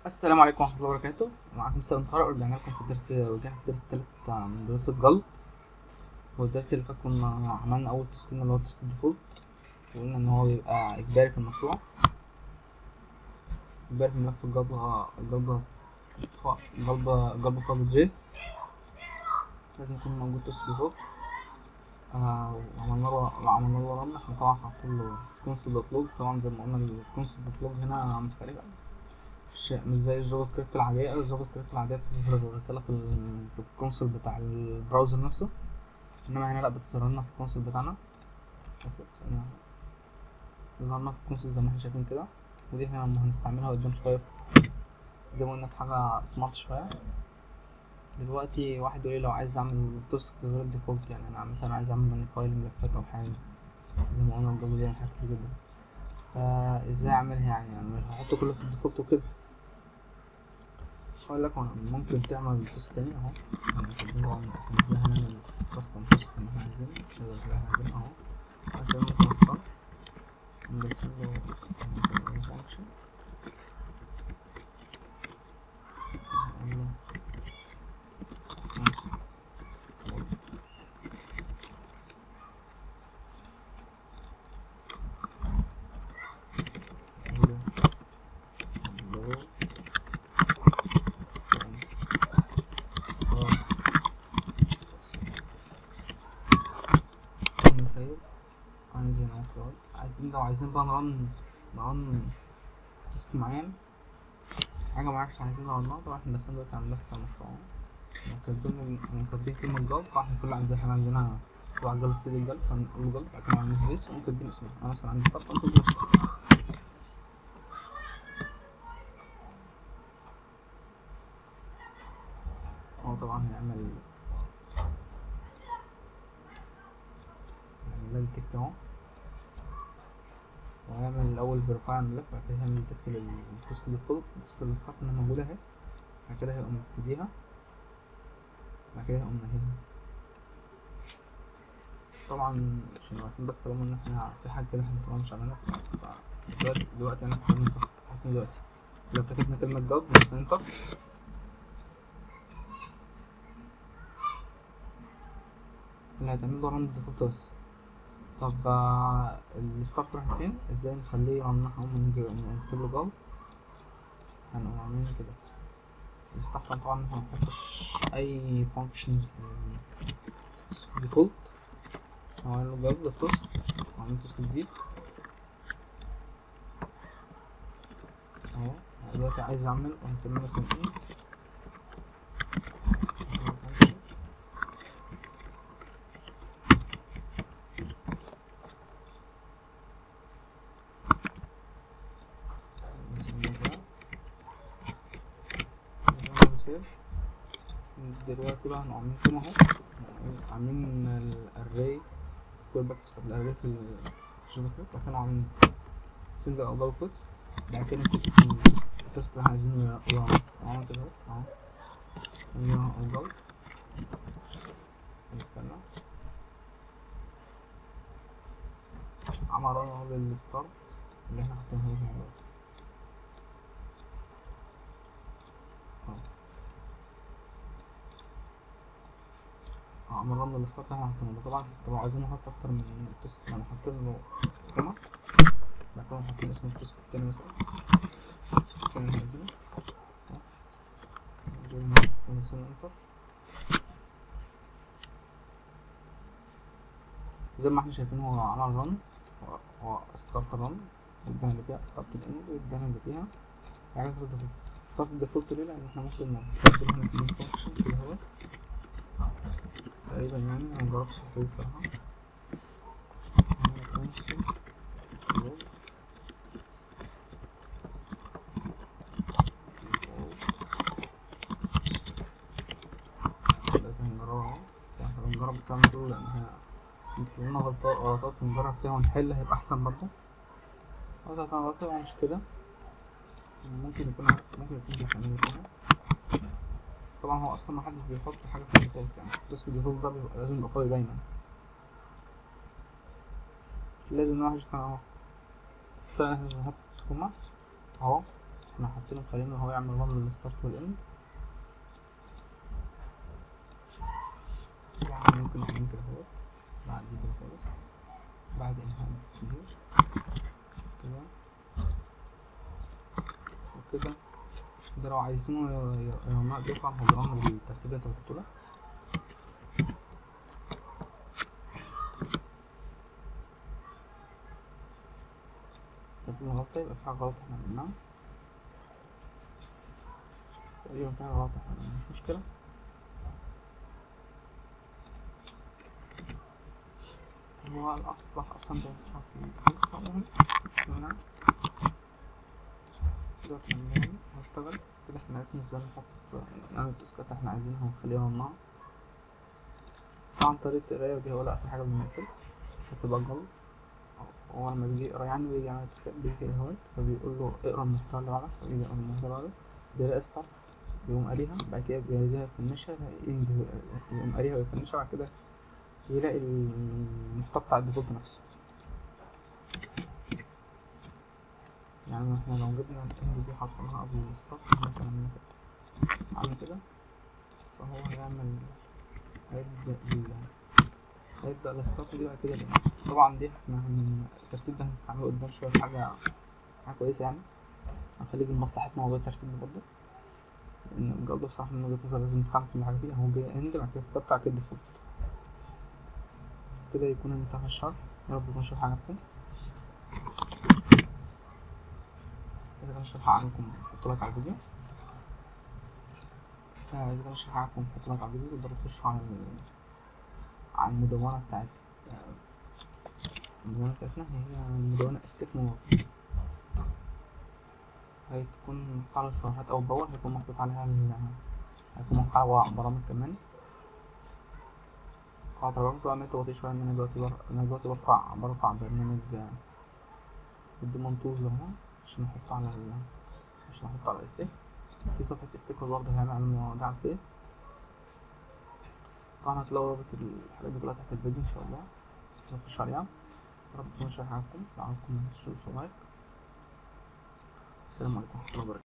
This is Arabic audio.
السلام عليكم ورحمة الله وبركاته. معاكم سالم طارق، ورجعنا لكم في الدرس التالت من دروس الجلد. والدرس اللي فات كنا عملنا أول تسكين اللي هو تسكين ديفولت، وقلنا إن هو بيبقى إجباري في المشروع، إجباري في ملف الجلد فاضل جيس، لازم يكون موجود تسك ديفولت. وعملنا له رن. احنا طبعا حاطين له كونسول دوت لوج. طبعا زي ما قلنا الكونسول دوت لوج هنا مختلفة، مش زي الجافا سكريبت العادية. الجافا سكريبت العادية بتظهر الرسالة في الكونسول بتاع البراوزر نفسه، انما هنا لا، بتظهر لنا في الكونسول بتاعنا. بتظهر لنا في الكونسول زي ما احنا شايفين كده. ودي احنا هنستعملها قدام شوية، زي ما قلنا في حاجة سمارت شوية. دلوقتي واحد يقول لي لو عايز اعمل توسك غير الديفولت، يعني انا مثلا عايز اعمل مانيفاي لملفات او حاجة، زي ما قلنا الجو بيعمل حاجات كتير جدا. فازاي اعملها؟ يعني انا مش هحط كله في الديفولت وكده. اقول لك ممكن تعمل توسك تاني اهو. ازاي هنعمل كاستم توسك اللي احنا عايزينه، نقدر اللي احنا عايزينه اهو. عايزين مثلا ستارت، ندخل له فانكشن، نقول له عايزين لو عايزين بقى نرن تاسك معين، حاجة معينة عايزين نرنها. طبعا احنا داخلين دلوقتي على الملف بتاع المشروع، كاتبين كلمة جلد. فاحنا كل احنا عندنا طبعا جلد تيجي الجلد، فنقول له جلد، بعد كده نعمل سبيس وممكن ندين اسمها. انا مثلا عندي ستارت، ممكن ندين هو طبعا هيعمل التكت اهو، وهيعمل الأول فيريفاي على الملف، بعد كده هيعمل ديتكت للتاسك ديفولت، التاسك الستارت انها موجودة اهي. بعد كده هيقوم مبتديها، بعد كده هيقوم ناهيها. طبعا عشان عارفين بس طالما ان احنا في حاجة كده احنا طبعا مش عاملينها. دلوقتي انا هعمل دلوقتي لو كتبنا كلمة جاب ودوسنا انتر، اللي هتعمل له رن ديفولت بس. طب الستارت راح فين؟ ازاي نخليه رن؟ نكتب له جاب، هنقوم عاملين كده. يستحسن طبعا ان احنا منحطش اي functions ديفولت. هعمل له جاب للتوست، وعمل توست جديد اهو. دلوقتي عايز اعمل، وهنسميه مثلا ايه، دلوقتي بقى هنقوم عاملين كده اهو، عاملين الاري سكوير باكتس بتاعت الاري في الجافا سكريبت، بعد كده عاملين سنجل او دبل كوتس، بعد كده نكتب اسم التاسك اللي احنا عايزينه يعمل. اهو كده اهو، نعمل اهو جلد. نستنى، عمل رن اهو للستارت اللي احنا حاطينها هنا دلوقتي اهو. عمل رن للستارت اللي احنا حاطينه. طبعا عايزين نحط اكتر من تاسك، يعني حاطين له قيمة، بعد كده حاطين اسم التاسك التاني مثلا كان عايزينه، ونسيب انتر. زي ما احنا شايفين هو عمل رن، هو ستارت رن، ادانا اللي فيها ستارت الانج، وادانا اللي فيها حاجات الديفولت. ستارت الديفولت ليه؟ لان احنا ممكن نستخدم هنا في المين فانكشن كده اهوت تقريبا. يعني انا مجربتش الحاجة دي الصراحة. دلوقتي هنجربها اهو. احنا بنجرب الكلام ده لان احنا يمكن لنا غلطات بنجرب فيها ونحل، هيبقى احسن برضه. غلطة يعني مش كده، ممكن يكون بيعمل كده. طبعا هو اصلا محدش بيحط حاجة في الديفولت، يعني التاسك الديفولت ده بيبقى لازم يبقى فاضي دايما، لازم الواحد يفهم اهو. فاحنا بنحط كومة اهو، احنا حاطينه مخلينه هو يعمل رن للستارت والاند. طبعا ممكن نعمل كده اهوت بعد دي كده خالص، بعد انهاء كبير كده وكده. ده لو عايزينه يطلع هو بالترتيب اللي انت بتحطه ده. في غلطة، يبقى في حاجة غلط احنا عملناها تقريبا، في حاجة غلط احنا عملناها، مش مشكلة. هو الأصلح أصلا ده مش عارف ايه. المهم هنا كده تمام هشتغل كده. احنا عرفنا ازاي نحط يعني التاسكات اللي احنا عايزينها ونخليها ممنوعة. طبعا طريقة القراية دي هو لأ في حاجة بنقفل هتبقى جلد. هو لما بيجي يقرا يعني بيجي يعمل تاسكات بيجي اهوت، فبيقول له اقرا المحتوى اللي بعدك، فبيجي يقرا المحتوى اللي بعدك، بيلاقي ستارت بيقوم قاريها، بعد كده بيلاقيها يفنشها، يقوم قاريها ويفنشها، بعد كده يلاقي المحتوى بتاع الديفولت نفسه. يعني احنا لو جبنا الاند دي حطيناها قبل الستارت مثلا عامل كده، فهو هيبدأ الستارت دي بعد كده الاند. طبعا دي احنا الترتيب ده هنستعمله قدام شوية في حاجة كويسة يعني، هنخليه لمصلحتنا موضوع الترتيب ده برضه، لأن الجودة بصراحة من وجهة نظري لازم نستعمل كل حاجة فيها. هو جاي اند بعد كده ستارت بعد كده ديفولت. كده يكون انتهى الشرح، يا رب يكون الشرح عجبكم. إذا كان الشرح عجبكم حطوا لايك على الفيديو. إذا كان الشرح عجبكم حطوا لايك على الفيديو، تقدروا تخشوا على المدونة بتاعت المدونة بتاعتنا، هي المدونة استكمال، هتكون محطوط على الشروحات أو الباور، هيكون محطوط عليها هيكون محطوط على برامج كمان. قاعدة برامج طبعا النت بطيء شوية، إن أنا دلوقتي برفع برنامج الديمون تولز اهو عشان أحطه على الاستيك. في صفحة استيكر برضه هيعمل على على الفيس. طبعا هتلاقوا رابط الحاجات دي كلها تحت الفيديو إن شاء الله، نخش عليها. يا رب تكون الشرح عجبكم، لو عجبكم متنسوش لايك. السلام عليكم ورحمة الله وبركاته.